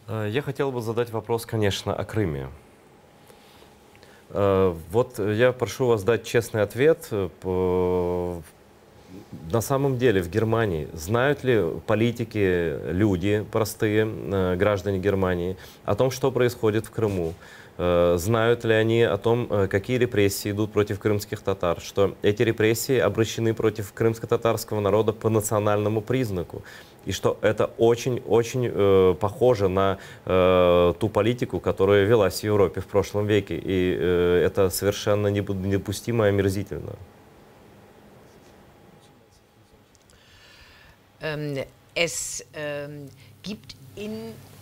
Я хотел бы задать вопрос, конечно, о Крыме. Вот я прошу вас дать честный ответ. На самом деле в Германии знают ли политики, люди, простые граждане Германии о том, что происходит в Крыму? Знают ли они о том, какие репрессии идут против крымских татар, что эти репрессии обращены против крымско-татарского народа по национальному признаку, и что это очень-очень похоже на ту политику, которая велась в Европе в прошлом веке, и это совершенно недопустимо и омерзительно.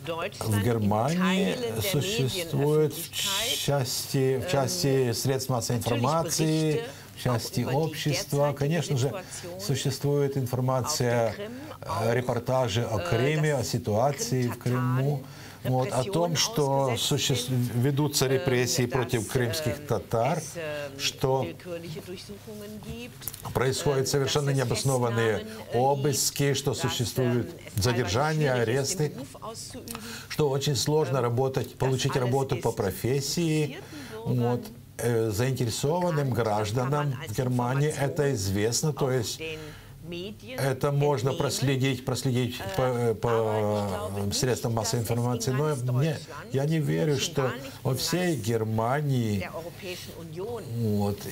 В Германии существует в части средств массовой информации, в части общества, конечно же, существует информация, репортажи о Крыме, о ситуации в Крыму, о том, что ведутся репрессии против крымских татар, что происходят совершенно необоснованные обыски, что существуют задержания, аресты, что очень сложно работать, получить работу по профессии. Заинтересованным гражданам в Германии это известно, то есть это можно проследить по средствам массовой информации, но я не верю, что во всей Германии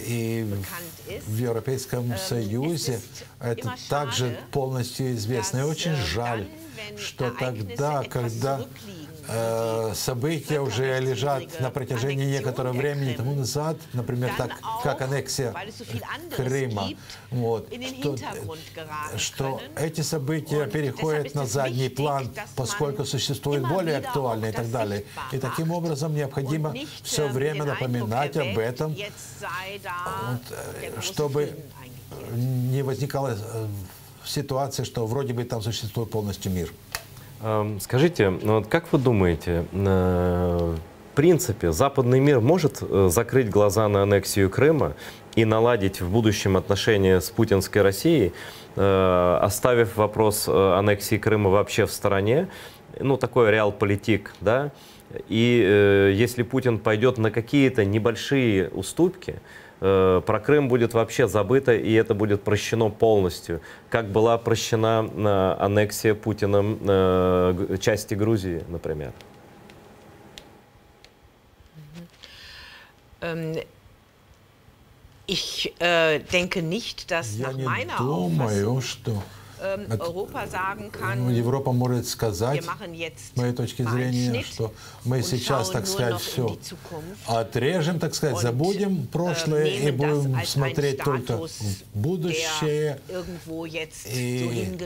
и в Европейском Союзе это также полностью известно. И очень жаль, что тогда, когда события уже лежат на протяжении некоторого времени тому назад, например, так как аннексия Крыма, что эти события переходят на задний план, поскольку существуют более актуальные и так далее. И таким образом необходимо все время напоминать об этом, чтобы не возникала ситуация, что вроде бы там существует полностью мир. Скажите, как вы думаете, в принципе, западный мир может закрыть глаза на аннексию Крыма и наладить в будущем отношения с путинской Россией, оставив вопрос аннексии Крыма вообще в стороне, такой реалполитик, да? И если Путин пойдет на какие-то небольшие уступки, про Крым будет вообще забыто, и это будет прощено полностью, как была прощена аннексия Путиным части Грузии, например. Я не думаю, что Европа может сказать, с моей точки зрения, что мы сейчас, так сказать, все отрежем, так сказать, забудем прошлое и будем смотреть только в будущее и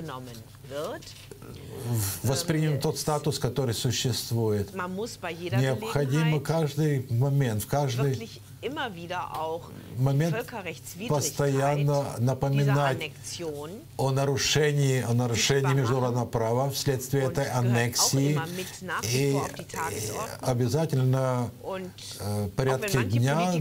воспримем тот статус, который существует. Необходимо каждый момент, в каждый момент постоянно напоминать о нарушении международного права вследствие этой аннексии, и обязательно в порядке дня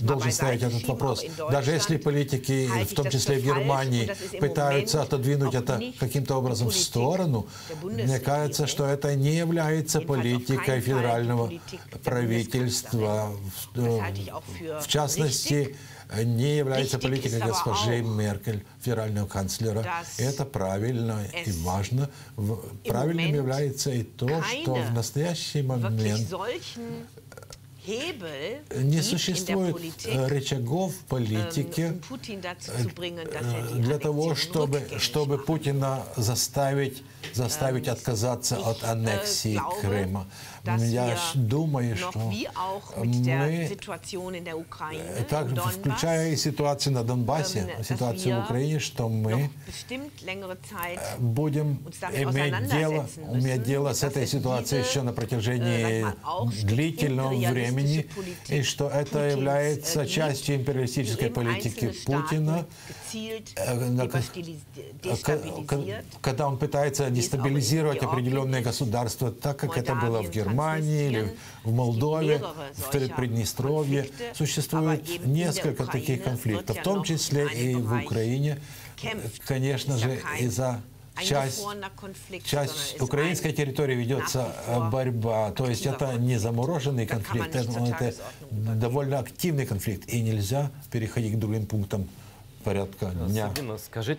должен стоять этот вопрос. Даже если политики, в том числе в Германии, пытаются отодвинуть это каким-то образом в сторону, мне кажется, что это не является политикой федерального правительства. В частности, не является политикой госпожи Меркель, федерального канцлера. И это правильно и важно. Правильным является и то, что в настоящий момент не существует рычагов в политике для того, чтобы Путина заставить отказаться от аннексии Крыма. Я думаю, что мы, также включая и ситуацию на Донбассе, ситуацию в Украине, что мы будем иметь дело с этой ситуацией еще на протяжении длительного времени, и что это является частью империалистической политики Путина, когда он пытается дестабилизировать определенные государства, так как это было в Германии или в Молдове, в Приднестровье. Существует несколько таких конфликтов, в том числе и в Украине, конечно же, из-за часть украинской территории ведется борьба. То есть это не замороженный конфликт, это довольно активный конфликт. И нельзя переходить к другим пунктам порядка дня. Сабина, скажите,